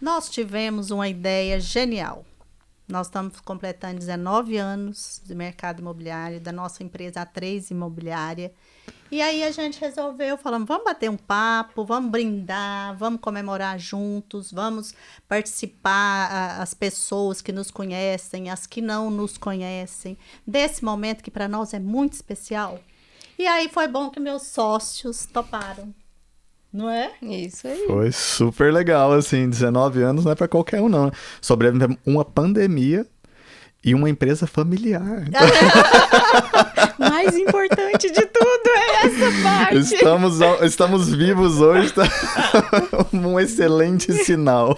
Nós tivemos uma ideia genial. Nós estamos completando 19 anos de mercado imobiliário, da nossa empresa A3 Imobiliária. E aí a gente resolveu, falamos, vamos bater um papo, vamos brindar, vamos comemorar juntos, vamos participar, as pessoas que nos conhecem, as que não nos conhecem, desse momento que para nós é muito especial. E aí foi bom que meus sócios toparam. Não é? Isso aí. Foi super legal, assim, 19 anos não é pra qualquer um, não. Sobrevivemos uma pandemia e uma empresa familiar. Mais importante de tudo é essa parte. Estamos vivos hoje, tá? Um excelente sinal.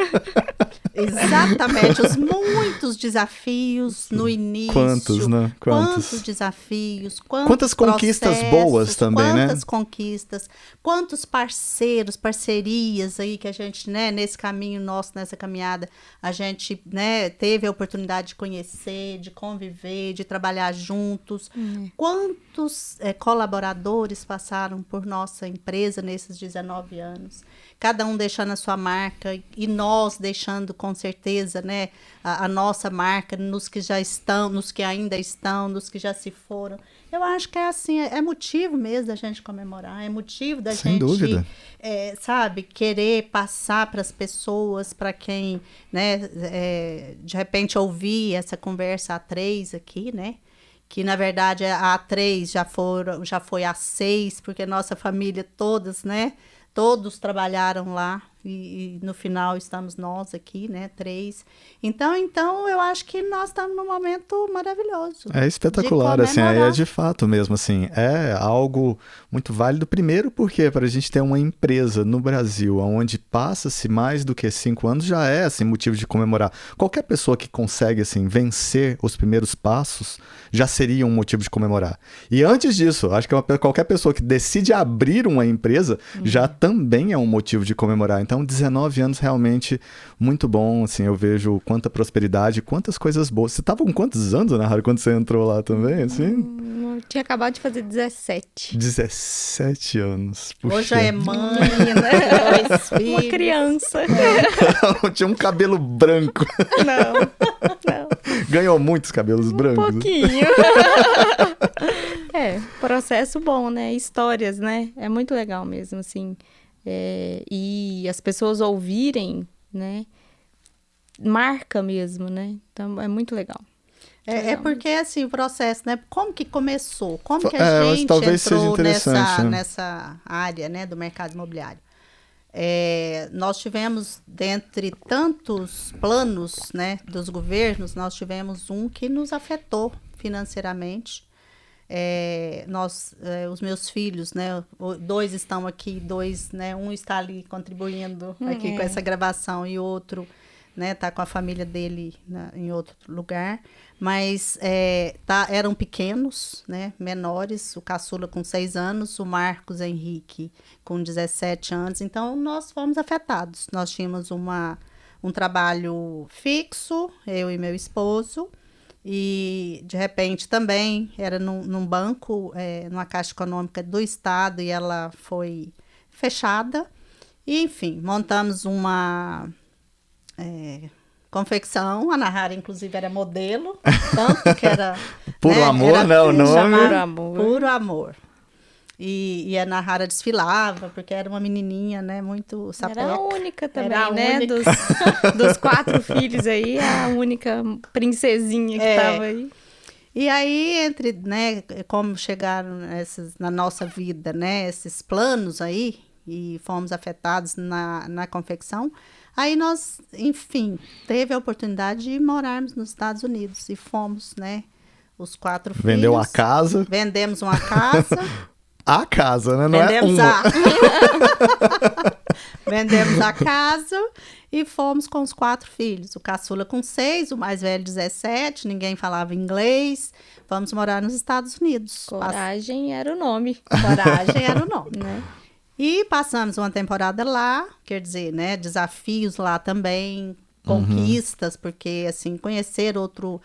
Exatamente, os muitos desafios no início. Quantos, né? Quantos desafios, quantas conquistas boas também, né? Quantas conquistas, quantos parceiros, parcerias aí que a gente, né, nesse caminho nosso, nessa caminhada, a gente, né, teve a oportunidade de conhecer, de conviver, de trabalhar juntos. Quantos colaboradores passaram por nossa empresa nesses 19 anos? Cada um deixando a sua marca e nós deixando com certeza, né, a nossa marca nos que já estão, nos que ainda estão, nos que já se foram. Eu acho que é assim, é motivo mesmo da gente comemorar, é motivo da Sem gente, dúvida. Sabe, querer passar para as pessoas, para quem, né, de repente ouvir essa conversa A3 aqui, né? Que na verdade a A3 já foi a 6, porque nossa família todas, né? Todos trabalharam lá e no final estamos nós aqui, né? 3. Então eu acho que nós estamos num momento maravilhoso. É espetacular, assim, aí é de fato mesmo, assim, é algo muito válido. Primeiro porque para a gente ter uma empresa no Brasil onde passa-se mais do que 5 anos já é, assim, motivo de comemorar. Qualquer pessoa que consegue, assim, vencer os primeiros passos já seria um motivo de comemorar. E antes disso, acho que qualquer pessoa que decide abrir uma empresa já também é um motivo de comemorar. Então, 19 anos realmente muito bom, assim, eu vejo quanta prosperidade, quantas coisas boas. Você estava com quantos anos, Ana Rara, quando você entrou lá também, assim? Eu tinha acabado de fazer 17. 17 anos. Puxa. Hoje já é mãe, né? 2 filhos. Uma criança. Tinha um cabelo branco. Não. Ganhou muitos cabelos brancos. Um pouquinho. Processo bom, né? Histórias, né? É muito legal mesmo, assim. E as pessoas ouvirem, né? Marca mesmo, né? Então, é muito legal. É porque, assim, o processo, né? Como que começou? Como que a mas gente talvez seja entrou interessante, né? nessa área, né, do mercado imobiliário? Nós tivemos, dentre tantos planos, né, dos governos, nós tivemos um que nos afetou financeiramente. Os meus filhos, né, 2 estão aqui, 2, né, um está ali contribuindo aqui com essa gravação e outro, né, tá com a família dele em outro lugar, mas eram pequenos, né, menores, o caçula com 6 anos, o Marcos Henrique com 17 anos, então nós fomos afetados. Nós tínhamos um trabalho fixo, eu e meu esposo, e de repente também era num banco, numa Caixa Econômica do Estado, e ela foi fechada, e enfim, montamos uma confecção. A Ana Rara, inclusive, era modelo, tanto que era... Puro amor, né, o nome? Puro amor. Puro amor. E a Ana Rara desfilava, porque era uma menininha, né, muito sapeca. Era a única também, Era a né? única. Dos 4 filhos aí, a única princesinha que estava aí. E aí, né, como chegaram na nossa vida, né, esses planos aí, e fomos afetados na confecção, aí nós, enfim, teve a oportunidade de morarmos nos Estados Unidos e fomos, né, os 4 filhos. Vendeu a casa. Vendemos uma casa. A casa, né? Não Vendemos é uma. Vendemos a casa e fomos com os 4 filhos. O caçula com 6, o mais velho 17, ninguém falava inglês. Vamos morar nos Estados Unidos. Coragem era o nome. Coragem era o nome. Né? E passamos uma temporada lá, quer dizer, né, desafios lá também, conquistas, porque, assim, conhecer outro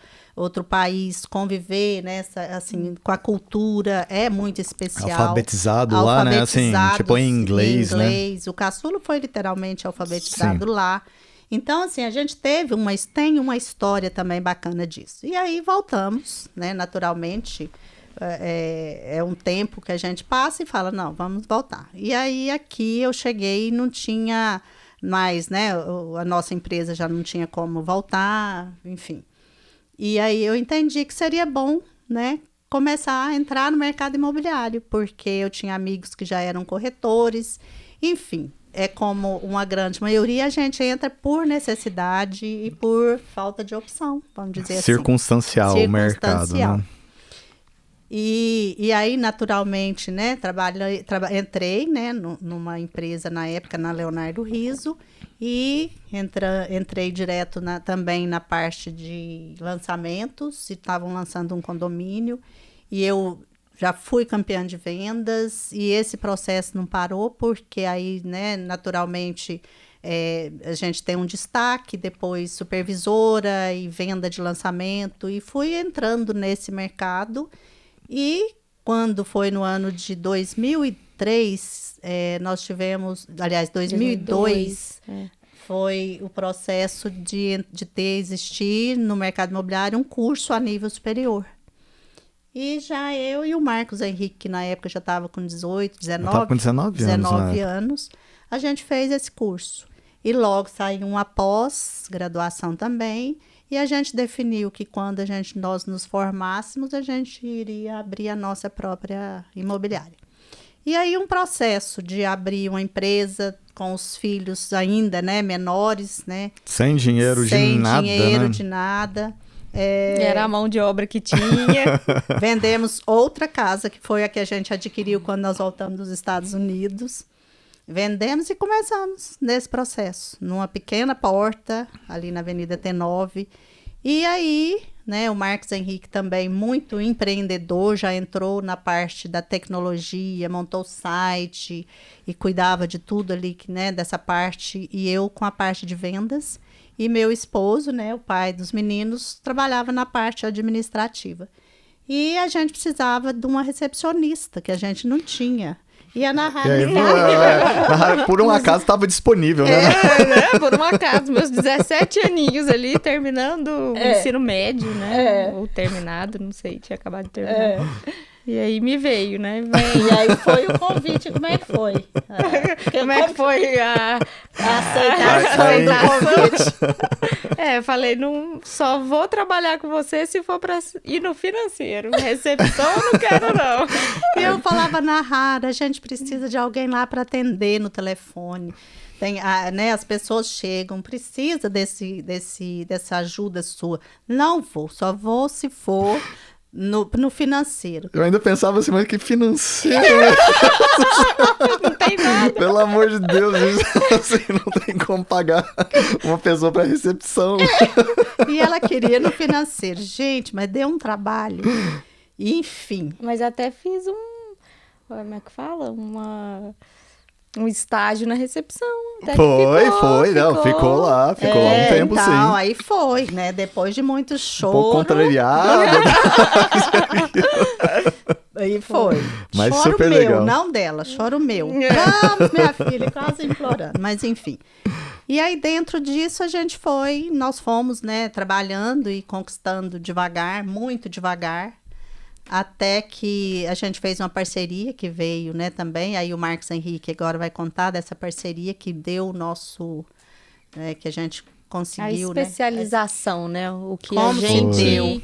país, conviver, né, assim, com a cultura é muito especial. Alfabetizado lá, né, assim, tipo em inglês, né? O caçula foi literalmente alfabetizado lá. Então, assim, a gente tem uma história também bacana disso. E aí voltamos, né, naturalmente, é um tempo que a gente passa e fala, não, vamos voltar. E aí aqui eu cheguei e não tinha mais, né, a nossa empresa já não tinha como voltar, enfim. E aí eu entendi que seria bom, né, começar a entrar no mercado imobiliário, porque eu tinha amigos que já eram corretores, enfim. É como uma grande maioria, a gente entra por necessidade e por falta de opção, vamos dizer assim. Circunstancial o mercado, né? E aí, naturalmente, né, entrei, né, numa empresa na época, na Leonardo Riso, e entrei direto também na parte de lançamentos, estavam lançando um condomínio, e eu já fui campeã de vendas, e esse processo não parou, porque aí, né, naturalmente, a gente tem um destaque, depois supervisora e venda de lançamento, e fui entrando nesse mercado. E quando foi no ano de 2003, nós tivemos, aliás, 2002, foi o processo de existir no mercado imobiliário um curso a nível superior. E já eu e o Marcos Henrique, que na época já estava com 19 anos, a gente fez esse curso. E logo saiu uma pós-graduação também. E a gente definiu que quando nós nos formássemos, a gente iria abrir a nossa própria imobiliária. E aí um processo de abrir uma empresa com os filhos ainda, né, menores, né? Sem dinheiro de nada. Era a mão de obra que tinha. Vendemos outra casa, que foi a que a gente adquiriu quando nós voltamos dos Estados Unidos. Vendemos e começamos nesse processo, numa pequena porta, ali na Avenida T9. E aí, né, o Marcos Henrique também, muito empreendedor, já entrou na parte da tecnologia, montou o site e cuidava de tudo ali, né, dessa parte. E eu com a parte de vendas. E meu esposo, né, o pai dos meninos, trabalhava na parte administrativa. E a gente precisava de uma recepcionista, que a gente não tinha. E a Nahara, por um acaso, estava disponível, né? Né? Por um acaso, meus 17 aninhos ali, terminando o ensino médio, né? Ou terminado, não sei, tinha acabado de terminar. E aí me veio, né? E aí foi o convite, como é que foi? Como é que foi a aceitação do convite? Eu falei, não, só vou trabalhar com você se for para ir no financeiro. Recepção eu não quero, não. E eu falava, Nahara, a gente precisa de alguém lá para atender no telefone. Né, as pessoas chegam, precisa dessa ajuda sua. Não vou, só vou se for no financeiro. Eu ainda pensava assim, mas que financeiro? Não tem nada. Pelo amor de Deus, assim, não tem como pagar uma pessoa para recepção. E ela queria no financeiro. Gente, mas deu um trabalho. Enfim. Mas até fiz como é que fala? Um estágio na recepção. Até ficou lá um tempo, então, sim. Aí foi, né? Depois de muito choro. Um pouco contrariado. Aí foi. Mas choro super meu, legal. Não dela, choro meu. Vamos, minha filha, quase implorando. Mas enfim. E aí dentro disso nós fomos, né, trabalhando e conquistando devagar, muito devagar. Até que a gente fez uma parceria que veio, né, também. Aí o Marcos Henrique agora vai contar dessa parceria que deu o nosso... que a gente conseguiu, a especialização, né? O que como a gente deu.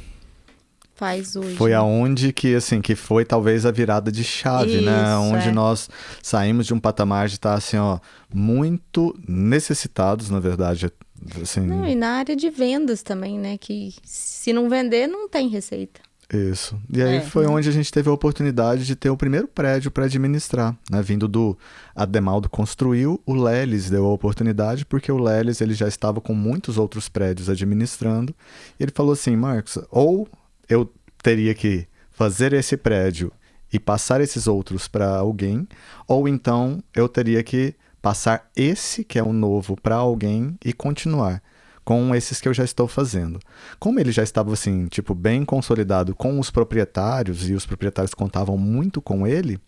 Faz hoje. Foi aonde que foi talvez a virada de chave, né? Onde nós saímos de um patamar de estar, assim, ó, muito necessitados, na verdade. Assim... Não, e na área de vendas também, né? Que se não vender, não tem receita. Isso. E aí foi onde a gente teve a oportunidade de ter o primeiro prédio para administrar, né? Vindo do Ademaldo construiu, o Leles deu a oportunidade, porque o Leles ele já estava com muitos outros prédios administrando. E ele falou assim, Marcos, ou eu teria que fazer esse prédio e passar esses outros para alguém, ou então eu teria que passar esse, que é o novo, para alguém e continuar. com esses que eu já estou fazendo. Como ele já estava, assim, tipo, bem consolidado com os proprietários, e os proprietários contavam muito com ele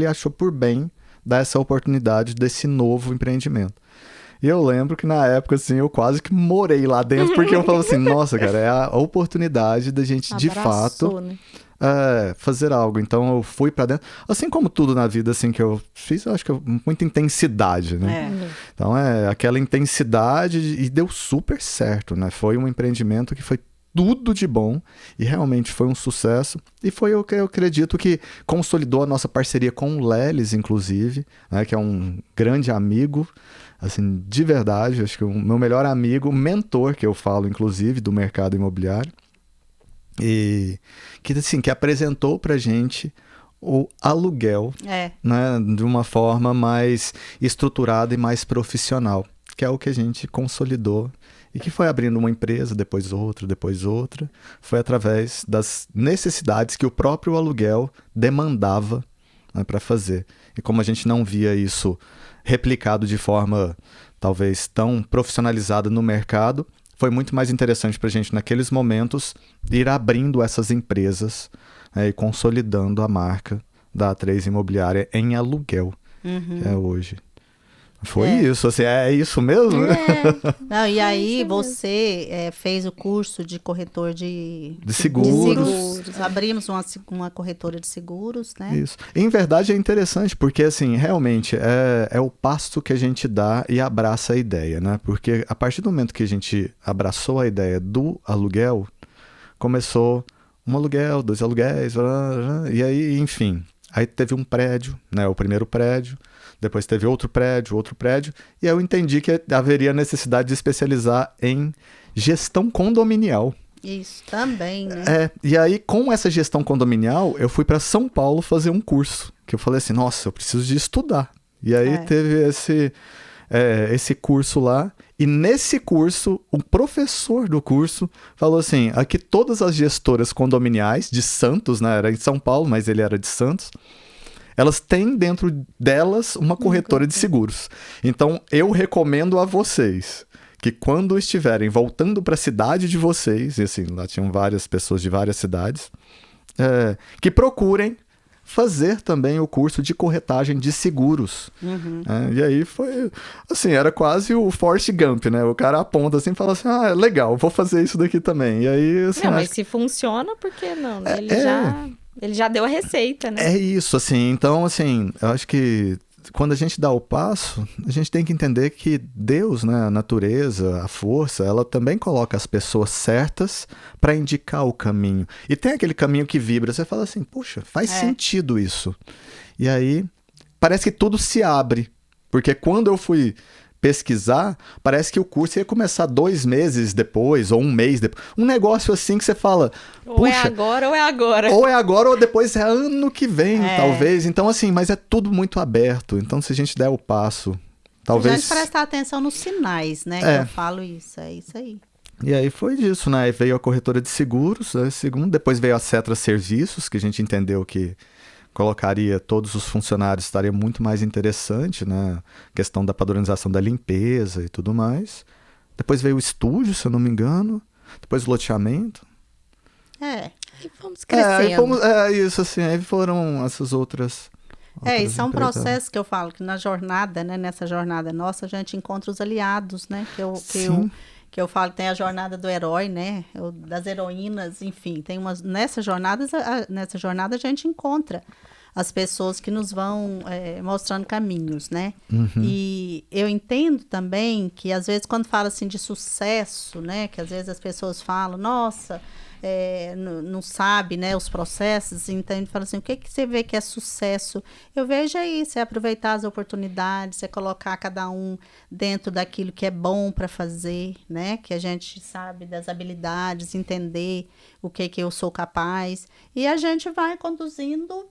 achou por bem dar essa oportunidade desse novo empreendimento. E eu lembro que na época, assim, eu quase que morei lá dentro, porque eu falava assim, nossa, cara, é a oportunidade da gente, de fato, né? Fazer algo. Então eu fui pra dentro, assim como tudo na vida, assim, que eu fiz, eu acho que muita intensidade, né? Então aquela intensidade, e deu super certo, né? Foi um empreendimento que foi tudo de bom e realmente foi um sucesso, e foi o que eu acredito que consolidou a nossa parceria com o Lelis, inclusive, né, que é um grande amigo, assim, de verdade, acho que o meu melhor amigo, mentor, que eu falo, inclusive, do mercado imobiliário, e que, assim, que apresentou pra gente o aluguel, né, de uma forma mais estruturada e mais profissional, que é o que a gente consolidou e que foi abrindo uma empresa, depois outra, foi através das necessidades que o próprio aluguel demandava, né, para fazer. E como a gente não via isso replicado de forma talvez tão profissionalizada no mercado, foi muito mais interessante para a gente, naqueles momentos, ir abrindo essas empresas, né, e consolidando a marca da A3 Imobiliária em aluguel, que é hoje. Foi isso, assim, é isso mesmo? Não, e aí você fez o curso de corretor de seguros. Abrimos uma corretora de seguros, né? Isso. Em verdade é interessante, porque assim, realmente é o passo que a gente dá e abraça a ideia, né? Porque a partir do momento que a gente abraçou a ideia do aluguel, começou um aluguel, 2 aluguéis, e aí, enfim, aí teve um prédio, né? O primeiro prédio, depois teve outro prédio, e aí eu entendi que haveria necessidade de especializar em gestão condominial. Isso, também, né? E aí, com essa gestão condominial, eu fui para São Paulo fazer um curso, que eu falei assim, nossa, eu preciso de estudar. E aí teve esse curso lá, e nesse curso, o professor do curso falou assim, aqui todas as gestoras condominiais de Santos, né, era em São Paulo, mas ele era de Santos, elas têm dentro delas uma corretora de seguros. Então, eu recomendo a vocês que quando estiverem voltando para a cidade de vocês, e assim, lá tinham várias pessoas de várias cidades, que procurem fazer também o curso de corretagem de seguros. E aí foi, assim, era quase o Forrest Gump, né? O cara aponta assim e fala assim, legal, vou fazer isso daqui também. E aí, assim, não, mas se funciona, por que não? Né? Ele já deu a receita, né? É isso, assim. Então, assim, eu acho que quando a gente dá o passo, a gente tem que entender que Deus, né, a natureza, a força, ela também coloca as pessoas certas para indicar o caminho. E tem aquele caminho que vibra, você fala assim, puxa, faz sentido isso. E aí, parece que tudo se abre. Porque quando eu fui pesquisar, parece que o curso ia começar 2 meses depois, ou 1 mês depois. Um negócio assim que você fala... Ou é agora, ou é agora. Ou é agora, ou depois é ano que vem, talvez. Então, assim, mas é tudo muito aberto. Então, se a gente der o passo, talvez... A gente prestar atenção nos sinais, né? Que eu falo isso, é isso aí. E aí foi disso, né? Aí veio a corretora de seguros, depois veio a Cetra Serviços, que a gente entendeu que colocaria todos os funcionários, estaria muito mais interessante, né? Questão da padronização da limpeza e tudo mais. Depois veio o estúdio, se eu não me engano. Depois o loteamento. E fomos crescendo. Isso, assim, aí foram essas outras e são processos que eu falo que na jornada, né? Nessa jornada nossa, a gente encontra os aliados, né? Que eu falo que tem a jornada do herói, né? Das heroínas, enfim, tem umas. Nessa jornada a gente encontra as pessoas que nos vão mostrando caminhos, né? E eu entendo também que, às vezes, quando fala assim de sucesso, né? Que às vezes as pessoas falam, nossa, não sabe, né, os processos, então ele fala assim, o que você vê que é sucesso? Eu vejo aí, você aproveitar as oportunidades, você colocar cada um dentro daquilo que é bom para fazer, né, que a gente sabe das habilidades, entender o que eu sou capaz, e a gente vai conduzindo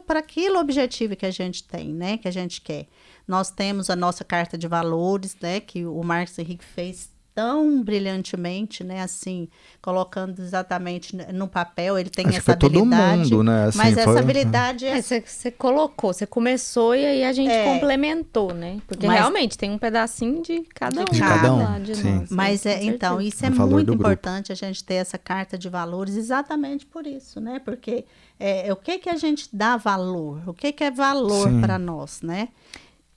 para aquele objetivo que a gente tem, né, que a gente quer. Nós temos a nossa carta de valores, né, que o Marcos Henrique fez tão brilhantemente, né, assim, colocando exatamente no papel, ele tem Acho essa que foi habilidade. todo mundo, né? Assim, mas essa foi... habilidade é... Você colocou, você começou e aí a gente complementou, né? Porque realmente tem um pedacinho de cada um. De cada lá de sim. nós, Mas com então, certeza. isso é O valor muito do grupo. importante, a gente ter essa carta de valores exatamente por isso, né? Porque o que a gente dá valor? O que é valor Sim. para nós, né?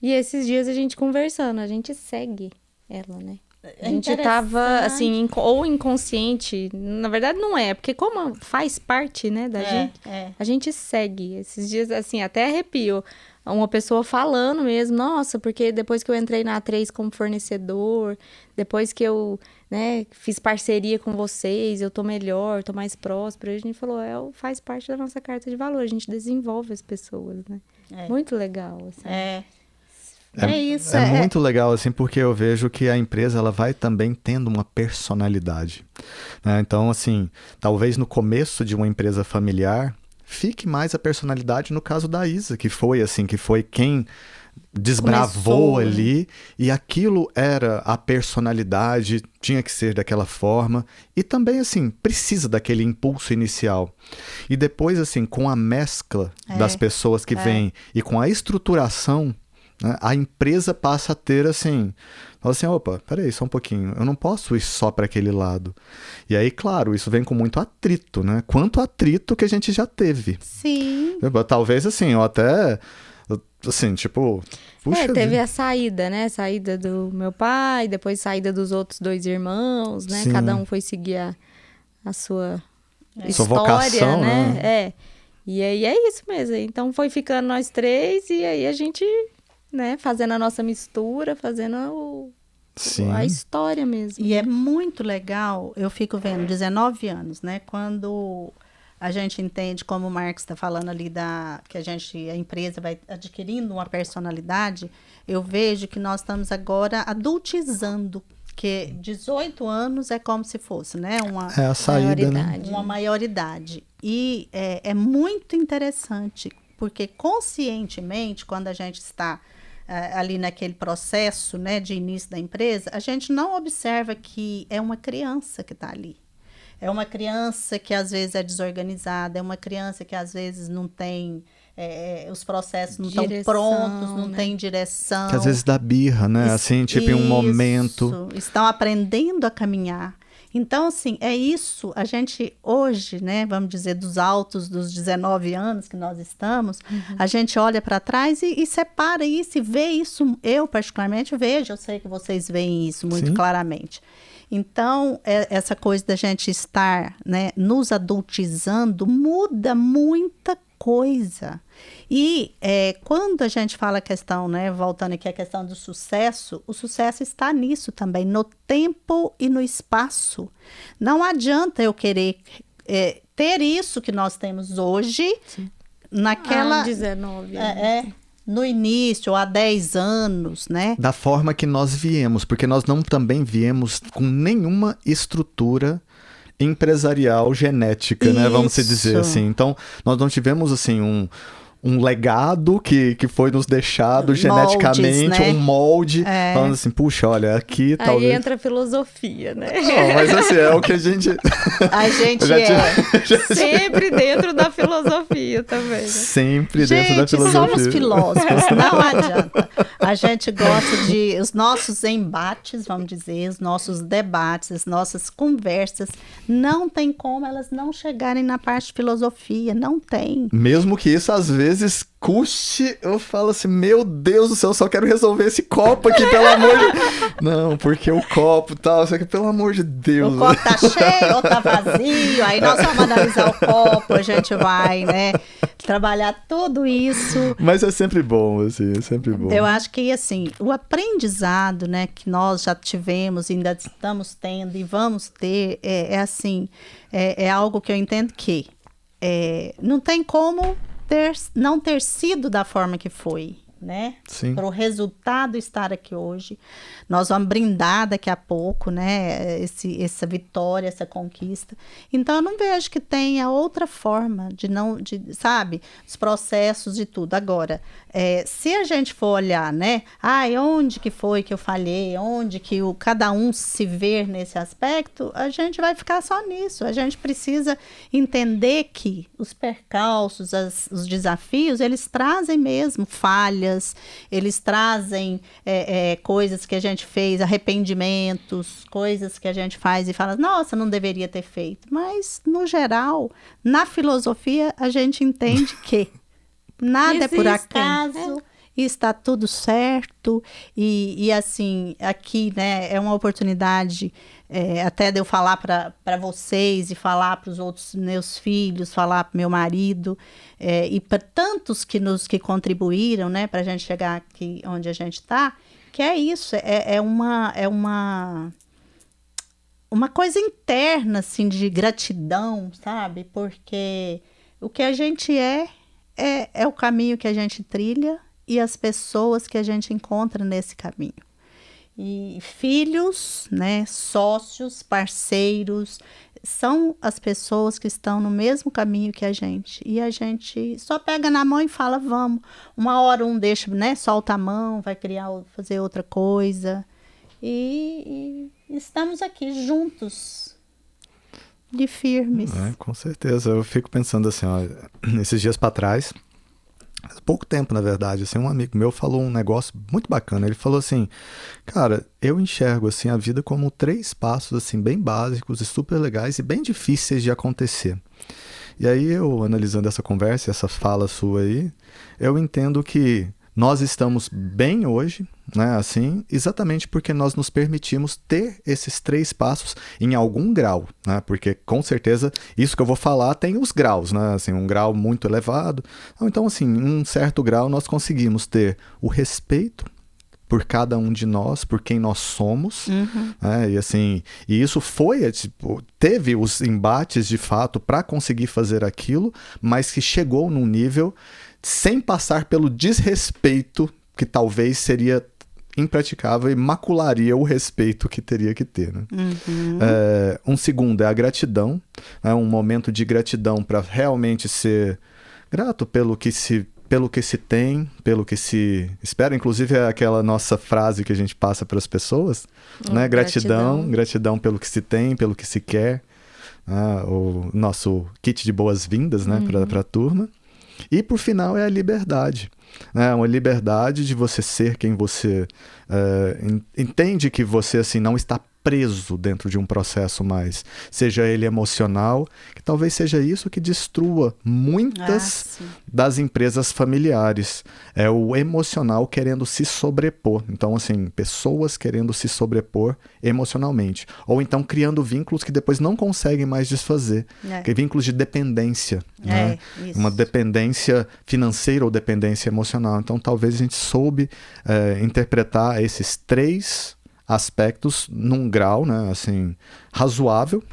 E esses dias a gente conversando, a gente segue ela, né? A É gente tava, assim, ou inconsciente, na verdade não é, porque como faz parte, né, da gente, a gente segue. Esses dias, assim, até arrepio. Uma pessoa falando mesmo, nossa, porque depois que eu entrei na A3 como fornecedor, depois que eu, né, fiz parceria com vocês, eu tô melhor, tô mais próspera. A gente falou, faz parte da nossa carta de valor, a gente desenvolve as pessoas, né? Muito legal, assim. Isso. É muito legal, assim, porque eu vejo que a empresa ela vai também tendo uma personalidade, né? Então, assim, talvez no começo de uma empresa familiar, fique mais a personalidade no caso da Isa, que foi quem desbravou Começou, ali, e aquilo era a personalidade, tinha que ser daquela forma, e também, assim, precisa daquele impulso inicial. E depois, assim, com a mescla das pessoas que vêm e com a estruturação, né, a empresa passa a ter, assim, fala assim, opa, peraí, só um pouquinho, eu não posso ir só para aquele lado. E aí, claro, isso vem com muito atrito, né? Quanto atrito que a gente já teve. Sim. Talvez, assim, eu até, assim, tipo... Puxa teve vida. a saída, né? Saída do meu pai, depois saída dos outros 2 irmãos, né? Sim. Cada um foi seguir a sua história, Sua vocação, né? E aí é isso mesmo. Então foi ficando nós 3 e aí a gente, né? Fazendo a nossa mistura, fazendo a história mesmo. E é muito legal, eu fico vendo, 19 anos, né? Quando a gente entende, como o Marcos está falando ali, que a empresa vai adquirindo uma personalidade, eu vejo que nós estamos agora adultizando, que 18 anos é como se fosse, né? É a saída, né? Uma maioridade. E é muito interessante, porque conscientemente, quando a gente está ali naquele processo, né, de início da empresa, a gente não observa que é uma criança que está ali. É uma criança que às vezes é desorganizada, é uma criança que às vezes não tem... os processos não estão prontos, não tem direção. Que às vezes dá birra, né? Assim, tipo, em um momento. Estão aprendendo a caminhar. Então, assim, é isso. A gente hoje, né, vamos dizer, dos altos dos 19 anos que nós estamos, a gente olha para trás e separa isso e vê isso. Eu, particularmente, vejo. Eu sei que vocês veem isso muito claramente. Então, essa coisa da gente estar, né, nos adultizando muda muita coisa. E quando a gente fala a questão, né, voltando aqui à questão do sucesso, o sucesso está nisso também, no tempo e no espaço. Não adianta eu querer ter isso que nós temos hoje, naquela... 19 no início, ou há 10 anos, né? Da forma que nós viemos, porque nós não também viemos com nenhuma estrutura empresarial genética, né? Vamos dizer assim. Então, nós não tivemos, assim, um legado que foi nos deixado geneticamente, né? um molde, falando assim, puxa, olha, aqui talvez... Aí entra a filosofia, né? Não, mas assim, é o que a gente... A gente sempre dentro da filosofia também, né? Sempre dentro da filosofia. Somos filósofos, não adianta. A gente gosta de... Os nossos embates, vamos dizer, os nossos debates, as nossas conversas, não tem como elas não chegarem na parte de filosofia, não tem. Mesmo que isso, às vezes, custe, eu falo assim, meu Deus do céu, eu só quero resolver esse copo aqui, pelo amor de... Não, porque o copo e tal, isso aqui, pelo amor de Deus. O copo tá cheio ou tá vazio, aí nós vamos analisar o copo, a gente vai, né, trabalhar tudo isso. Mas é sempre bom, assim, é sempre bom. Eu acho que, assim, o aprendizado, né, que nós já tivemos, ainda estamos tendo e vamos ter, assim, é algo que eu entendo que não tem como não ter sido da forma que foi. né? Sim. Para o resultado estar aqui hoje. Nós vamos brindar daqui a pouco, né? Essa vitória, essa conquista. Então, eu não vejo que tenha outra forma sabe? Os processos de tudo. Agora, se a gente for olhar, né? Onde que foi que eu falhei? Onde que cada um se ver nesse aspecto? A gente vai ficar só nisso. A gente precisa entender que os percalços, os desafios, eles trazem mesmo falhas, eles trazem coisas que a gente fez, arrependimentos, coisas que a gente faz e fala, nossa, não deveria ter feito. Mas, no geral, na filosofia, a gente entende que nada é por acaso, e está tudo certo. E assim, aqui, né, é uma oportunidade até de eu falar para vocês e falar para os outros meus filhos, falar para meu marido e para tantos que contribuíram, né, para a gente chegar aqui onde a gente está, que é isso, uma coisa interna, assim, de gratidão, sabe? Porque o que a gente é o caminho que a gente trilha e as pessoas que a gente encontra nesse caminho. E filhos, né, sócios, parceiros, são as pessoas que estão no mesmo caminho que a gente. E a gente só pega na mão e fala, vamos. Uma hora um deixa, né, solta a mão, vai fazer outra coisa. E estamos aqui juntos, de firmes. Com certeza. Eu fico pensando assim, ó, esses dias para trás, há pouco tempo, na verdade, assim, um amigo meu falou um negócio muito bacana. Ele falou assim, cara, eu enxergo assim, a vida como 3 passos assim, bem básicos e super legais e bem difíceis de acontecer. E aí eu, analisando essa conversa, essa fala sua aí, eu entendo que nós estamos bem hoje, né, assim, exatamente porque nós nos permitimos ter esses 3 passos em algum grau, né, porque com certeza isso que eu vou falar tem os graus, né, assim, um grau muito elevado. Então, assim, em um certo grau nós conseguimos ter o respeito por cada um de nós, por quem nós somos, né, e assim, e isso foi, tipo, teve os embates de fato para conseguir fazer aquilo, mas que chegou num nível sem passar pelo desrespeito que talvez seria impraticável e macularia o respeito que teria que ter, né? Um segundo é a gratidão, né? Um momento de gratidão para realmente ser grato pelo que se tem, pelo que se espera. Inclusive é aquela nossa frase que a gente passa para as pessoas, né? Gratidão pelo que se tem, pelo que se quer, né? O nosso kit de boas-vindas, né? Para a turma. E por final é a liberdade, né? Uma liberdade de você ser quem você entende que você assim, não está preso dentro de um processo mais, seja ele emocional, que talvez seja isso que destrua muitas das empresas familiares. É o emocional querendo se sobrepor. Então, assim, pessoas querendo se sobrepor emocionalmente. Ou então criando vínculos que depois não conseguem mais desfazer. Que é vínculos de dependência. Né? Uma dependência financeira ou dependência emocional. Então, talvez a gente soube interpretar esses 3 aspectos num grau, né, assim, razoável.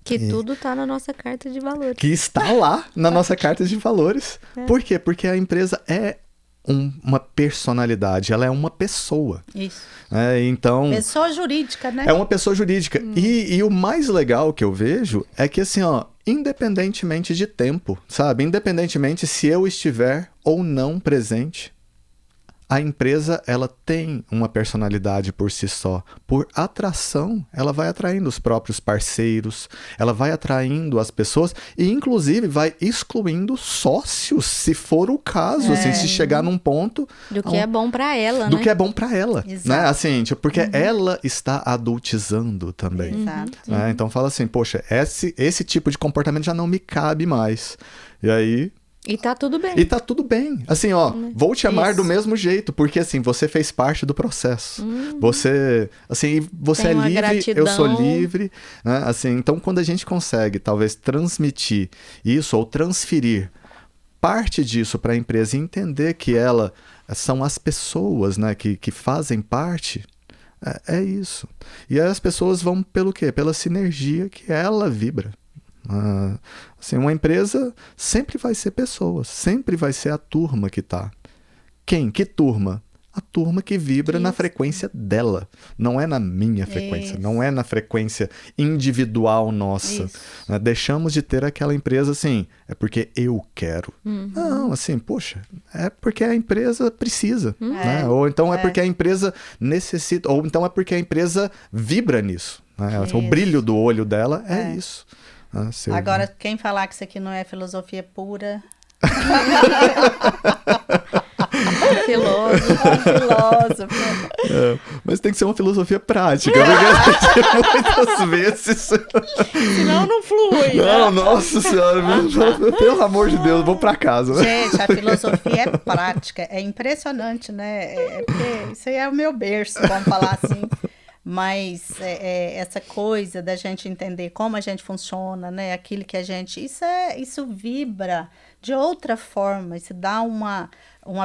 Que tudo está na nossa carta de valores. Que está lá na nossa carta de valores. Por quê? Porque a empresa é uma personalidade, ela é uma pessoa. Isso. Então, pessoa jurídica, né? É uma pessoa jurídica. E o mais legal que eu vejo é que, assim, ó, independentemente de tempo, sabe? Independentemente se eu estiver ou não presente, a empresa, ela tem uma personalidade por si só. Por atração, ela vai atraindo os próprios parceiros, ela vai atraindo as pessoas e, inclusive, vai excluindo sócios, se for o caso, assim, se chegar num ponto... Do que é bom para ela, né? Do que é bom para ela, Exato. né? Assim, tipo, porque ela está adultizando também. Exato. Né? Então, fala assim, poxa, esse tipo de comportamento já não me cabe mais. E aí... E tá tudo bem. E tá tudo bem. Assim, ó, vou te amar do mesmo jeito, porque assim, você fez parte do processo. Você é livre, gratidão. eu sou livre, né? Assim, então quando a gente consegue talvez transmitir isso ou transferir parte disso para a empresa e entender que são as pessoas, né, que fazem parte, é isso. E aí as pessoas vão pelo quê? Pela sinergia que ela vibra. Assim, uma empresa sempre vai ser pessoas, sempre vai ser a turma que quem? Que turma? A turma que vibra na frequência dela. Não é na minha frequência, não é na frequência individual nossa. Né? Deixamos de ter aquela empresa assim, é porque eu quero. Não, assim, poxa, é porque a empresa precisa. Né? Ou então é porque a empresa necessita, ou então é porque a empresa vibra nisso. Né? O brilho do olho dela é isso. Agora, quem falar que isso aqui não é filosofia pura... filósofo. Mas tem que ser uma filosofia prática, porque muitas vezes. Senão não flui. Não, né? Nossa senhora, pelo amor de Deus, vou pra casa. Gente, a filosofia é prática, é impressionante, né? Porque isso aí é o meu berço, vamos falar assim. Mas essa coisa da gente entender como a gente funciona, né? Aquilo que a gente... Isso vibra de outra forma, isso dá uma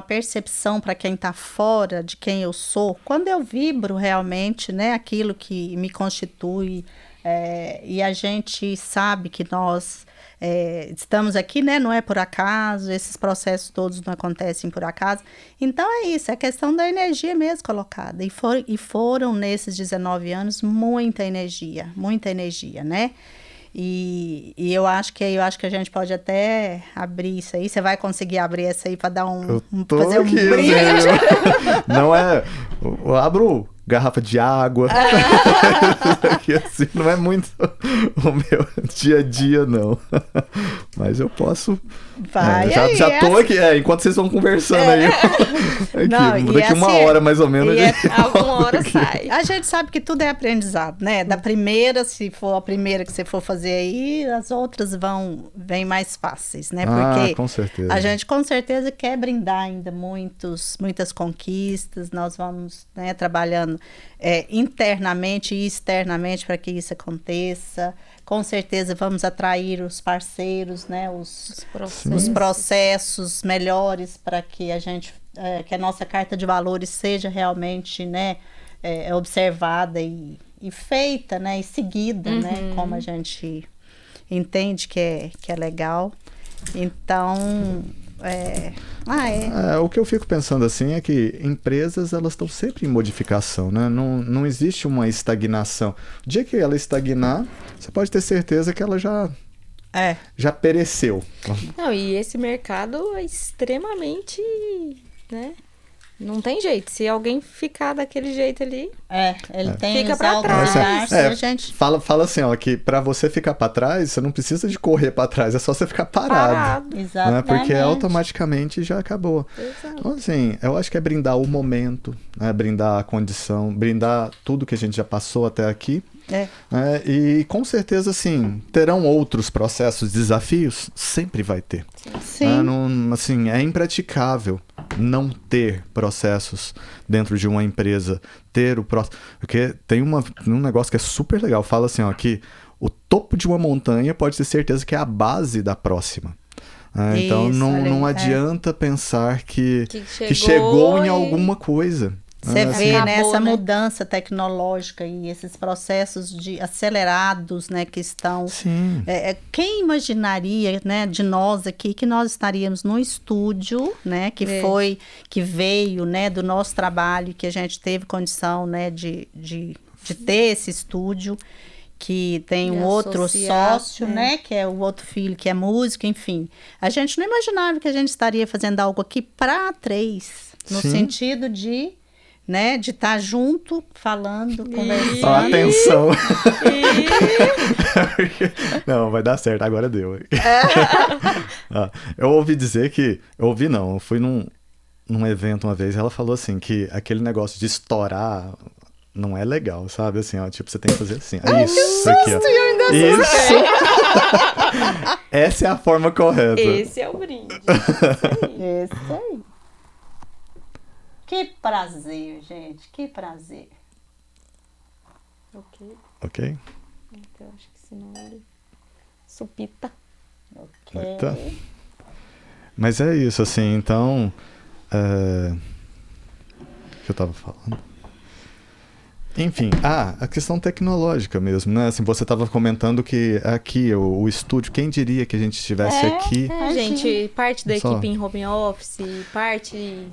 percepção para quem está fora de quem eu sou. Quando eu vibro realmente, né? Aquilo que me constitui, e a gente sabe que nós estamos aqui, né? Não é por acaso, esses processos todos não acontecem por acaso. Então é isso, é questão da energia mesmo colocada. E foram nesses 19 anos muita energia, né? E eu acho que a gente pode até abrir isso aí. Você vai conseguir abrir essa aí para dar fazer aqui, um brinde? Não é... Eu abro garrafa de água. Assim, não é muito o meu dia a dia, não. Mas eu posso... Vai já tô aqui, enquanto vocês vão conversando aí. Aqui, não, daqui uma hora, mais ou menos. Alguma hora sai. A gente sabe que tudo é aprendizado, né? Da primeira, se for a primeira que você for fazer aí, as outras vêm mais fáceis, né? Porque com certeza. a gente com certeza quer brindar ainda muitas conquistas. Nós vamos, né, trabalhando internamente e externamente para que isso aconteça. Com certeza vamos atrair os parceiros, né, os processos melhores para que que a nossa carta de valores seja realmente, né, observada e feita, né, e seguida, né, como a gente entende que é legal. Então, o que eu fico pensando assim é que empresas, elas estão sempre em modificação, né? Não existe uma estagnação. O dia que ela estagnar, você pode ter certeza que ela já pereceu. Não, e esse mercado é extremamente, né? Não tem jeito. Se alguém ficar daquele jeito ali, ele tem fica pra trás. Gente... Fala assim, ó, que pra você ficar pra trás, você não precisa de correr pra trás, é só você ficar parado. Exatamente. Né? Porque automaticamente já acabou. Exato. Então, assim, eu acho que é brindar o momento, né? Brindar a condição, brindar tudo que a gente já passou até aqui. E com certeza, assim, terão outros processos, desafios? Sempre vai ter. Sim. Assim, é impraticável não ter processos dentro de uma empresa, ter o processo. Porque tem um negócio que é super legal, fala assim, ó, que o topo de uma montanha pode ter certeza que é a base da próxima. Então não adianta pensar que chegou em alguma coisa. Você vê, acabou, né, essa né? mudança tecnológica e esses processos acelerados, né, que estão... Sim. Quem imaginaria, né, de nós aqui, que nós estaríamos num estúdio, né, que veio, né, do nosso trabalho, que a gente teve condição, né, de ter esse estúdio, que tem um outro sócio, né, que é o outro filho, que é músico, enfim. A gente não imaginava que a gente estaria fazendo algo aqui para três, no sentido de... né, de estar junto, falando, conversando. Atenção! Não, vai dar certo, agora deu. Eu ouvi dizer que... Eu fui num evento uma vez, ela falou assim, que aquele negócio de estourar não é legal, sabe? Assim, ó, tipo, você tem que fazer assim. Isso aqui, ó. Isso! Essa é a forma correta. Esse é o brinde. Esse aí. Que prazer, gente. Que prazer. Ok? Eu acho que senão ele supita. Ok. Tá. Mas é isso, assim, então... O que eu tava falando? Enfim, a questão tecnológica mesmo, né? Assim, você estava comentando que aqui, o estúdio, quem diria que a gente estivesse aqui... gente, parte da equipe em home office, parte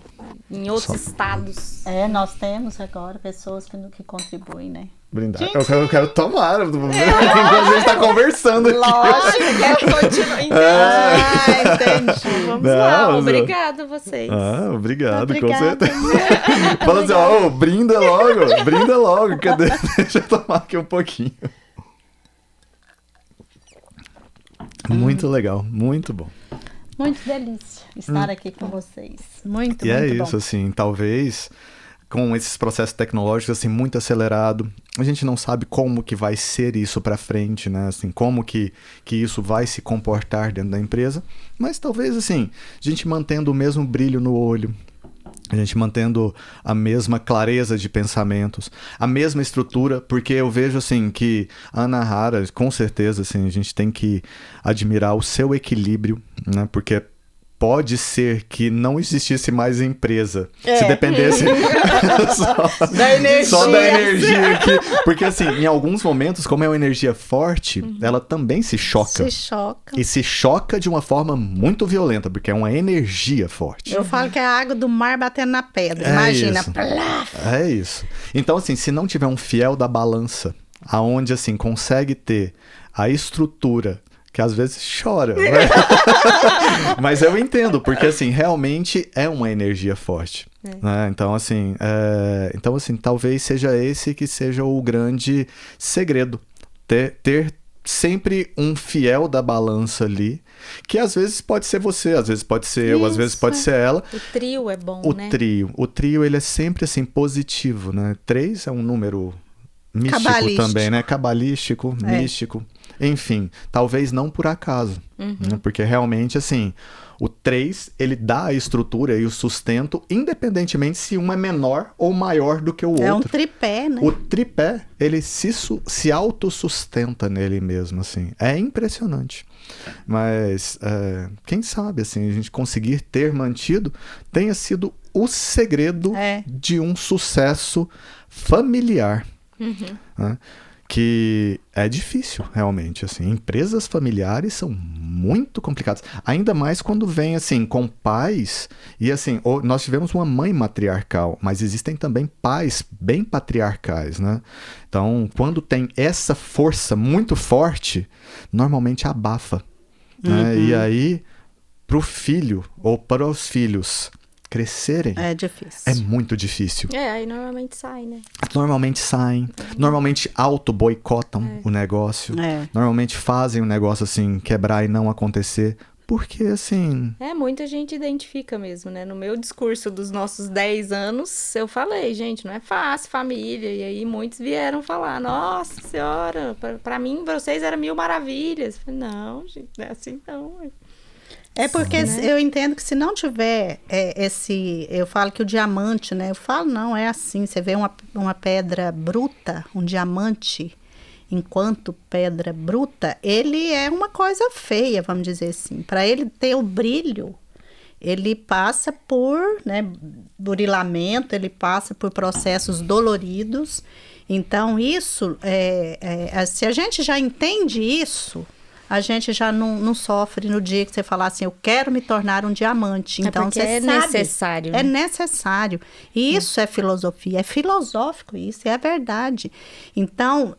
em outros estados. Nós temos agora pessoas que contribuem, né? Brindar. Eu quero tomar enquanto a gente tá conversando aqui. Lógico, quero continuar. Entendi. Vamos lá, obrigado a vocês. Obrigado, com certeza. Fala assim, brinda logo. Cadê? Deixa eu tomar aqui um pouquinho. Muito legal, muito bom. Muito delícia estar aqui com vocês. Muito, muito bom. E é isso, assim, talvez... com esses processos tecnológicos, assim, muito acelerado. A gente não sabe como que vai ser isso para frente, né? Assim, como que isso vai se comportar dentro da empresa. Mas talvez, assim, a gente mantendo o mesmo brilho no olho, a gente mantendo a mesma clareza de pensamentos, a mesma estrutura, porque eu vejo, assim, que a Ana Hara, com certeza, assim, a gente tem que admirar o seu equilíbrio, né? Porque pode ser que não existisse mais empresa se dependesse só da energia aqui. Porque, assim, em alguns momentos, como é uma energia forte, ela também se choca. Se choca. E se choca de uma forma muito violenta, porque é uma energia forte. Eu falo que é a água do mar batendo na pedra. Imagina. Isso. É isso. Então, assim, se não tiver um fiel da balança, aonde, assim, consegue ter a estrutura que às vezes chora. Mas eu entendo, porque assim, realmente é uma energia forte. Né? Então, assim, talvez seja esse que seja o grande segredo. Ter sempre um fiel da balança ali, que às vezes pode ser você, às vezes pode ser eu, às vezes pode ser ela. O trio é bom, né? O trio, ele é sempre assim, positivo, né? 3 é um número místico também, né? Cabalístico, místico. Enfim, talvez não por acaso. Né? Porque realmente, assim, o 3, ele dá a estrutura e o sustento, independentemente se um é menor ou maior do que o outro. É um tripé, né? O tripé, ele se autossustenta nele mesmo, assim. É impressionante. Mas, quem sabe, assim, a gente conseguir ter mantido tenha sido o segredo de um sucesso familiar. Né? Que é difícil, realmente, assim, empresas familiares são muito complicadas, ainda mais quando vem, assim, com pais, e assim, nós tivemos uma mãe matriarcal, mas existem também pais bem patriarcais, né? Então, quando tem essa força muito forte, normalmente abafa, né? E aí, pro filho, ou para os filhos crescerem, é difícil. É muito difícil. Aí normalmente sai, né? Normalmente saem, normalmente auto-boicotam o negócio, normalmente fazem o negócio assim, quebrar e não acontecer, porque assim... muita gente identifica mesmo, né? No meu discurso dos nossos 10 anos, eu falei, gente, não é fácil, família, e aí muitos vieram falar, nossa senhora, pra mim, vocês eram 1000 maravilhas. Eu falei, não, gente, não é assim não, É porque eu entendo que se não tiver eu falo que o diamante, né? Eu falo, não, é assim, você vê uma pedra bruta, um diamante, enquanto pedra bruta, ele é uma coisa feia, vamos dizer assim. Para ele ter o brilho, ele passa por, né, burilamento, ele passa por processos doloridos. Então, isso, se a gente já entende isso, a gente já não sofre no dia que você falar assim, eu quero me tornar um diamante. Então, porque você sabe, necessário. Né? É necessário. E isso é filosofia, é filosófico isso, é a verdade. Então,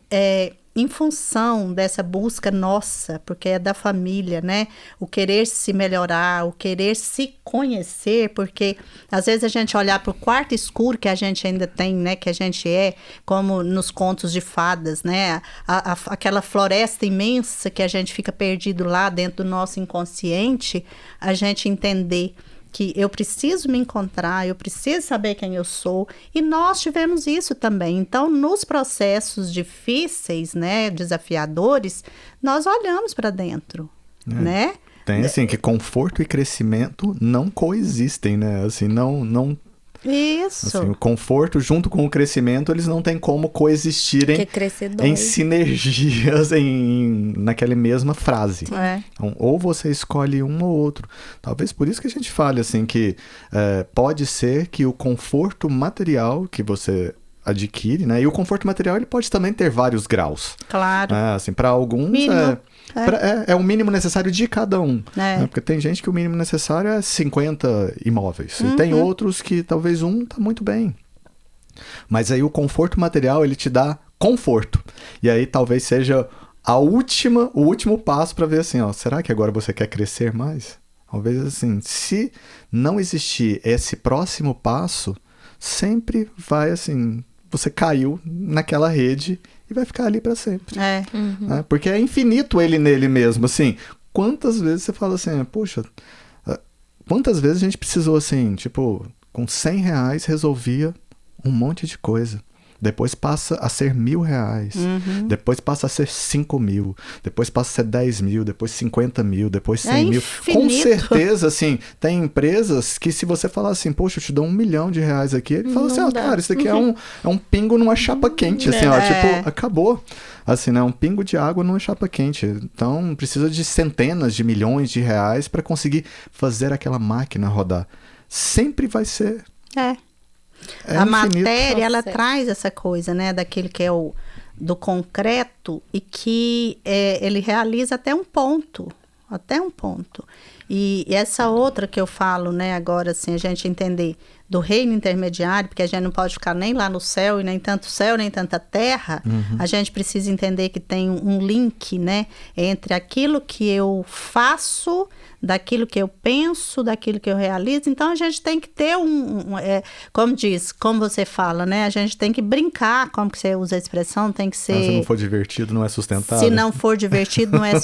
em função dessa busca nossa, porque é da família, né? O querer se melhorar, o querer se conhecer, porque às vezes a gente olhar para o quarto escuro que a gente ainda tem, né? Que a gente como nos contos de fadas, né? Aquela floresta imensa que a gente fica perdido lá dentro do nosso inconsciente, a gente entender que eu preciso me encontrar, eu preciso saber quem eu sou, e nós tivemos isso também. Então, nos processos difíceis, né, desafiadores, nós olhamos para dentro, né? Tem assim, que conforto e crescimento não coexistem, né? Assim, não... Isso. Assim, o conforto junto com o crescimento, eles não têm como coexistirem em sinergias, naquela mesma frase. Então, ou você escolhe um ou outro. Talvez por isso que a gente fale assim, que pode ser que o conforto material que você adquire, né? E o conforto material, ele pode também ter vários graus. Claro. Assim, para alguns Mínimo. é o mínimo necessário de cada um. É. Porque tem gente que o mínimo necessário é 50 imóveis. E tem outros que talvez um tá muito bem. Mas aí o conforto material, ele te dá conforto. E aí talvez seja o último passo para ver assim, ó, será que agora você quer crescer mais? Talvez assim, se não existir esse próximo passo, sempre vai assim, você caiu naquela rede e vai ficar ali para sempre. É. Né? Porque é infinito ele nele mesmo, assim. Quantas vezes você fala assim, poxa, quantas vezes a gente precisou assim, tipo, com R$100 resolvia um monte de coisa. Depois passa a ser R$1.000. Depois passa a ser 5.000. Depois passa a ser 10.000. Depois 50.000. Depois 100.000. Com certeza, assim, tem empresas que se você falar assim, poxa, eu te dou R$1 milhão aqui, ele fala assim, cara, isso daqui é um pingo numa chapa quente, assim, ó, tipo, acabou. Assim, né, um pingo de água numa chapa quente. Então, precisa de centenas de milhões de reais para conseguir fazer aquela máquina rodar. Sempre vai ser... A infinito. matéria, ela traz essa coisa, né, daquele que é do concreto e que ele realiza até um ponto. E essa outra que eu falo, né, agora, assim, a gente entender do reino intermediário, porque a gente não pode ficar nem lá no céu, e nem tanto céu, nem tanta terra, a gente precisa entender que tem um link, né, entre aquilo que eu faço, daquilo que eu penso, daquilo que eu realizo. Então, a gente tem que ter como você fala, né, a gente tem que brincar, como que você usa a expressão, tem que ser... Se não for divertido, não é sustentável. Se não for divertido, não é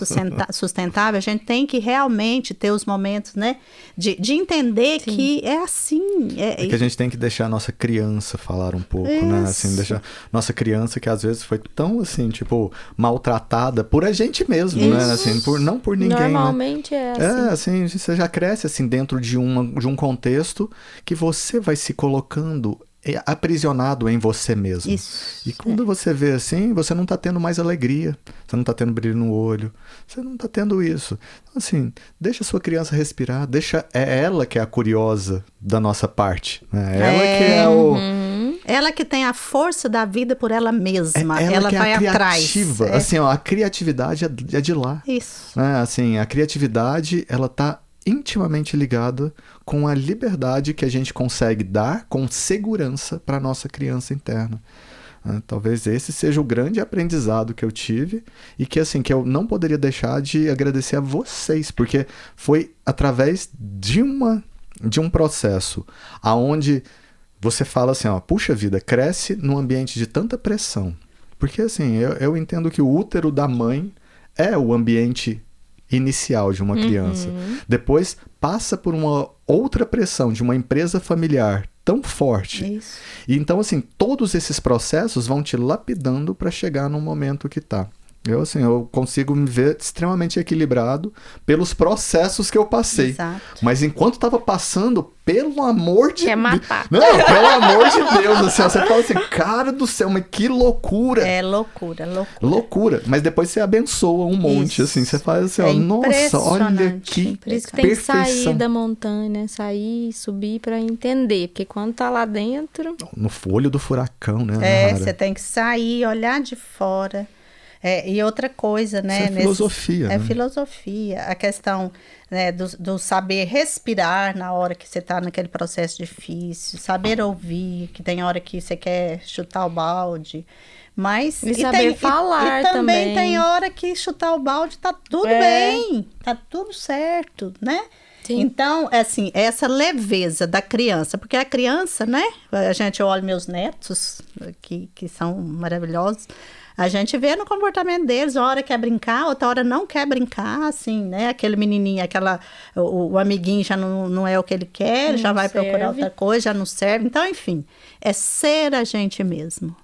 sustentável. A gente tem que realmente ter os momentos, né, de entender que é assim. É que a gente tem que deixar a nossa criança falar um pouco, né? Assim, deixar nossa criança que às vezes foi tão, assim, tipo, maltratada por a gente mesmo, né? Assim, não por ninguém, Normalmente, né? Assim, você já cresce, assim, dentro de um contexto que você vai se colocando aprisionado em você mesmo. Isso. E quando você vê assim, você não tá tendo mais alegria, você não tá tendo brilho no olho, você não tá tendo isso. Então, assim, deixa a sua criança respirar, é ela que é a curiosa da nossa parte, né? Ela que é o... Ela que tem a força da vida por ela mesma, ela que vai é a atrás. Criativa. Assim, ó, a criatividade é de lá. Isso. Né? Assim, a criatividade, ela tá intimamente ligada com a liberdade que a gente consegue dar com segurança para a nossa criança interna. Talvez esse seja o grande aprendizado que eu tive e que, assim, que eu não poderia deixar de agradecer a vocês, porque foi através de um processo aonde você fala assim, ó, puxa vida, cresce num ambiente de tanta pressão. Porque, assim, eu entendo que o útero da mãe é o ambiente inicial de uma criança. Depois passa por uma outra pressão de uma empresa familiar tão forte. Isso. E então, assim, todos esses processos vão te lapidando para chegar no momento que tá. Eu consigo me ver extremamente equilibrado pelos processos que eu passei. Exato. Mas enquanto estava passando, pelo amor de Deus... Quer matar. Não, pelo amor de Deus, assim, você fala assim, cara do céu, mas que loucura. É loucura. Loucura. Mas depois você abençoa um monte, assim, você faz assim, ó, nossa, olha que Por isso que tem que sair da montanha, né? Sair, subir para entender. Porque quando tá lá dentro... No olho do furacão, né? Você tem que sair, olhar de fora... e outra coisa, né? Isso é filosofia. É né? filosofia. A questão, né, do saber respirar na hora que você está naquele processo difícil, saber ouvir, que tem hora que você quer chutar o balde. Mas, e saber falar e também. também. Tem hora que chutar o balde tá tudo bem, tá tudo certo, né? Sim. Então, assim, essa leveza da criança, porque a criança, né? Eu olho meus netos, que são maravilhosos, a gente vê no comportamento deles, uma hora quer brincar, outra hora não quer brincar, assim, né? Aquele menininho, o amiguinho já não é o que ele quer, já vai procurar outra coisa, já não serve. Então, enfim, é ser a gente mesmo.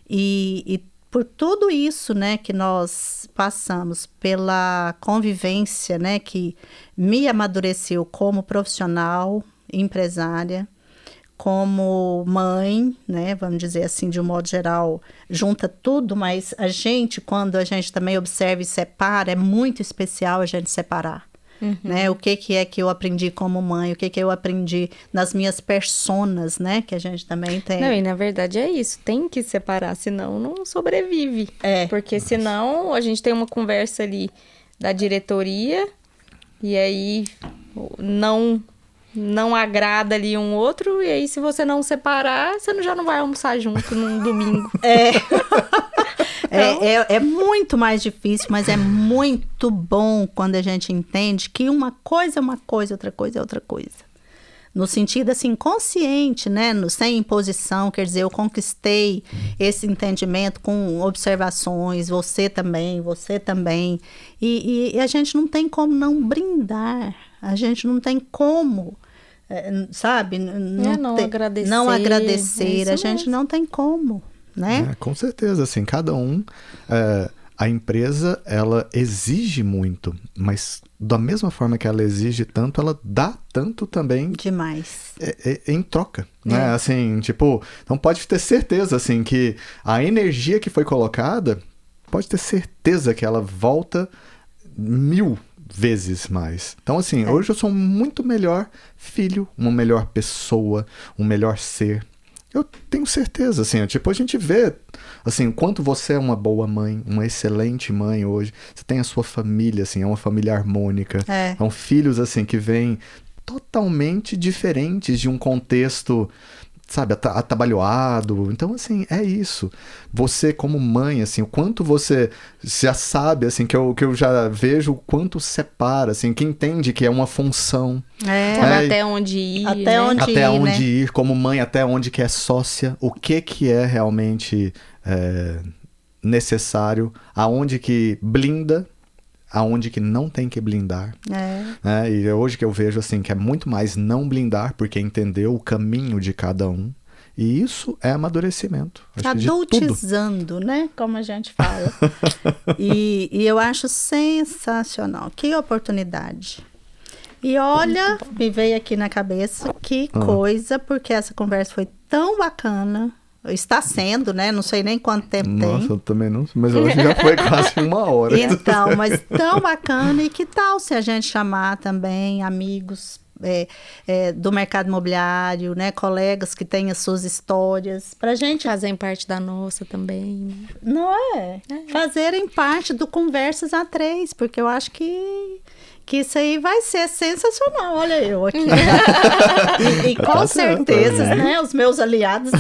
E por tudo isso, né, que nós passamos, pela convivência, né, que me amadureceu como profissional, empresária, como mãe, né, vamos dizer assim, de um modo geral, junta tudo, mas quando a gente também observa e separa, é muito especial a gente separar. né? O que é que eu aprendi como mãe, o que eu aprendi nas minhas personas, né? Que a gente também tem. Não, e na verdade é isso, tem que separar, senão não sobrevive. Porque senão a gente tem uma conversa ali da diretoria e aí não agrada ali um outro, e aí se você não separar, você já não vai almoçar junto num domingo. É muito mais difícil, mas é muito bom quando a gente entende que uma coisa é uma coisa, outra coisa é outra coisa. No sentido, assim, consciente, né? Sem imposição, quer dizer, eu conquistei esse entendimento com observações, você também. E a gente não tem como não brindar, a gente não tem como, sabe? Não agradecer. Não agradecer, a gente não tem como. Né? Com certeza, assim, cada um, a empresa, ela exige muito, mas da mesma forma que ela exige tanto, ela dá tanto também. Demais. Em troca, né? Assim, tipo, então pode ter certeza, assim, que a energia que foi colocada, pode ter certeza que ela volta 1000 vezes mais. Então, assim, hoje eu sou um muito melhor filho, uma melhor pessoa, um melhor ser. Eu tenho certeza, assim, tipo, a gente vê, assim, o quanto você é uma boa mãe, uma excelente mãe hoje. Você tem a sua família, assim, é uma família harmônica. São filhos, assim, que vêm totalmente diferentes de um contexto, sabe, atabalhoado. Então, assim, é isso. Você, como mãe, assim, o quanto você já sabe, assim, que eu já vejo o quanto separa, assim, que entende que é uma função. Sabe até onde ir. Até onde ir, como mãe, até onde que é sócia, o que é realmente necessário, aonde que blinda, aonde que não tem que blindar. E hoje que eu vejo, assim, que é muito mais não blindar, porque entendeu o caminho de cada um. E isso é amadurecimento. Adultizando, né? Como a gente fala. E eu acho sensacional. Que oportunidade. E olha, me veio aqui na cabeça, que coisa, porque essa conversa foi tão bacana. Está sendo, né? Não sei nem quanto tempo tem. Nossa, eu também não sei, mas eu acho que já foi quase 1 hora. Então, mas tão bacana. E que tal se a gente chamar também amigos do mercado imobiliário, né? Colegas que têm as suas histórias, pra gente... Fazem parte da nossa também. Não é? Fazerem parte do Conversas A3, porque eu acho que isso aí vai ser sensacional. Olha eu aqui. E com certeza, né? Os meus aliados,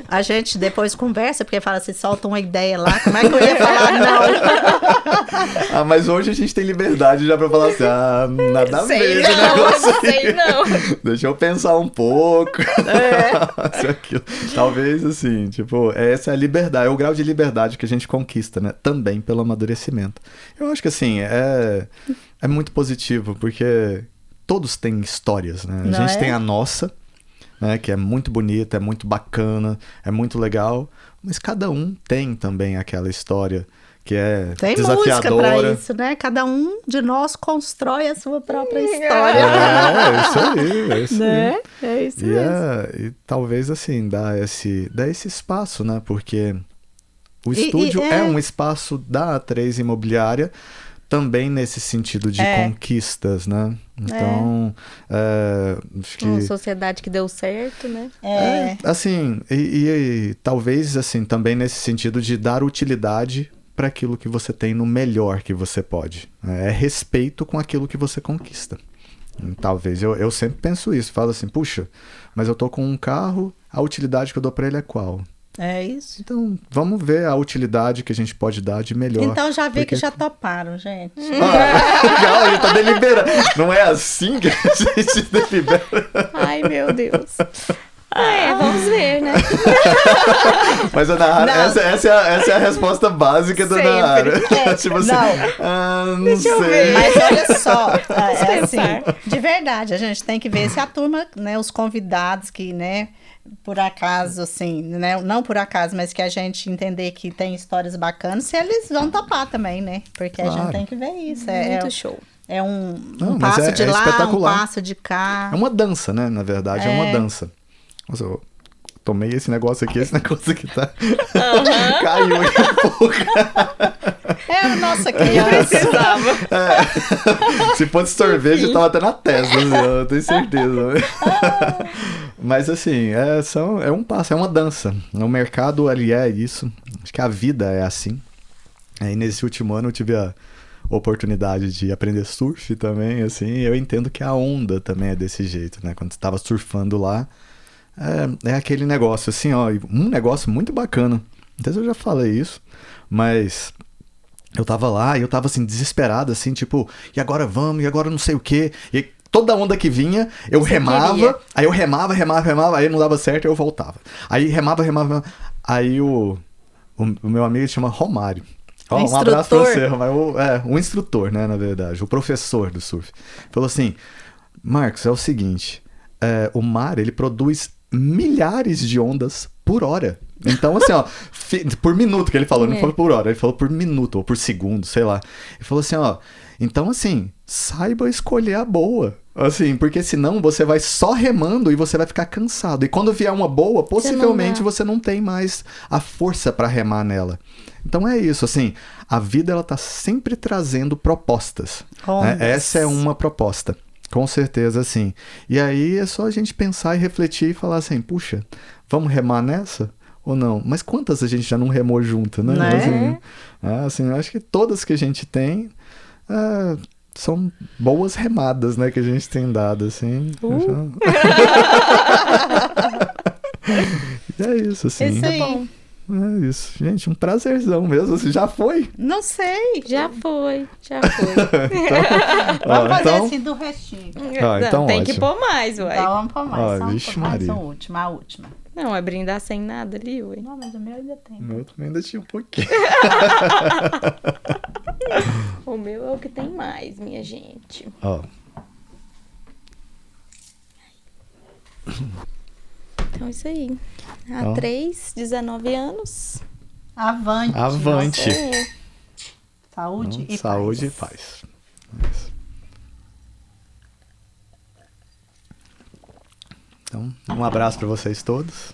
a gente depois conversa, porque fala assim, solta uma ideia lá, como é que eu ia falar não? Mas hoje a gente tem liberdade já pra falar assim, nada a ver. Não. Deixa eu pensar um pouco. Talvez, assim, tipo, essa é a liberdade, é o grau de liberdade que a gente conquista, né? Também pelo amadurecimento. Eu acho que, assim, é muito positivo, porque todos têm histórias, né? A gente tem a nossa, né? Que é muito bonita, é muito bacana, é muito legal, mas cada um tem também aquela história que é tem desafiadora. Tem música pra isso, né? Cada um de nós constrói a sua própria história. É isso aí. Né? É isso mesmo. E talvez, assim, dá esse espaço, né? Porque o estúdio é um espaço da A3 Imobiliária, também nesse sentido de conquistas, né? Então, acho que... Uma sociedade que deu certo, né? Assim, e talvez, assim, também nesse sentido de dar utilidade para aquilo que você tem no melhor que você pode. É respeito com aquilo que você conquista. Talvez, eu sempre penso isso. Falo assim, puxa, mas eu tô com um carro, a utilidade que eu dou para ele é qual? É isso. Então, vamos ver a utilidade que a gente pode dar de melhor. Então, já vi que já toparam, gente. Legal, ele tá deliberando. Não é assim que a gente delibera. Ai, meu Deus. Vamos ver, né? Mas, Ana Hara, essa é a resposta básica da Ana Hara. Tipo assim, não sei. Ver. Mas olha só, assim, de verdade, a gente tem que ver se a turma, né, os convidados que, né, por acaso, assim, né, não por acaso, mas que a gente entender que tem histórias bacanas, se eles vão topar também, né? Porque a gente tem que ver isso. Muito show. É um passo de lá, um passo de cá. É uma dança, né? Na verdade, é uma dança. Nossa, eu tomei esse negócio aqui tá... Caiu aqui um pouco. Nossa, criança. Precisava. Se fosse sorvete, eu tava até na testa, assim, eu tenho certeza. Mas assim, é um passo, é uma dança. O mercado ali é isso. Acho que a vida é assim. Aí nesse último ano eu tive a oportunidade de aprender surf também, assim. Eu entendo que a onda também é desse jeito, né? Quando você tava surfando lá, é aquele negócio, assim, ó. Um negócio muito bacana. Não sei se eu já falei isso, mas eu tava lá e eu tava assim, desesperado, assim, tipo, e agora vamos, e agora não sei o quê. E toda onda que vinha, eu remava, aí eu remava, aí não dava certo, aí eu voltava. Aí remava. Aí o meu amigo chama Romário. Ó, um abraço pra você, Romário. O instrutor, né, na verdade, o professor do surf. Falou assim, Marcos, é o seguinte, o mar, ele produz milhares de ondas por hora. Então, assim, ó, por minuto que ele falou, não falou por hora, ele falou por minuto, ou por segundo, sei lá. Ele falou assim, ó, então, assim, saiba escolher a boa. Assim, porque senão você vai só remando e você vai ficar cansado. E quando vier uma boa, possivelmente você não tem mais a força pra remar nela. Então é isso, assim, a vida ela tá sempre trazendo propostas. Né? Essa é uma proposta. Com certeza, sim. E aí é só a gente pensar e refletir e falar assim, puxa, vamos remar nessa? Ou não? Mas quantas a gente já não remou junto, né? Assim, acho que todas que a gente tem são boas remadas, né? Que a gente tem dado, assim. E é isso, assim. Isso aí. Bom. É isso. Gente, um prazerzão mesmo. Assim, já foi? Não sei. Já foi. Vamos fazer assim do restinho. Então tem ótimo. que pôr mais, uai. Então vamos pôr mais. Só Vixe mais Maria. a última. Não, é brindar sem nada ali, uai. Não, mas o meu ainda tem. O meu também ainda tinha um pouquinho. O meu é o que tem mais, minha gente. Ó. Então é isso aí. A 19 anos. Avante. Avante. Saúde e saúde paz. e paz. Isso. Então, um abraço para vocês todos.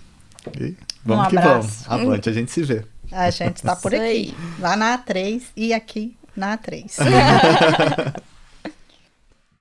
E vamos que vamos. Avante, a gente se vê. A gente tá por aqui. Lá na A3 e aqui na A3.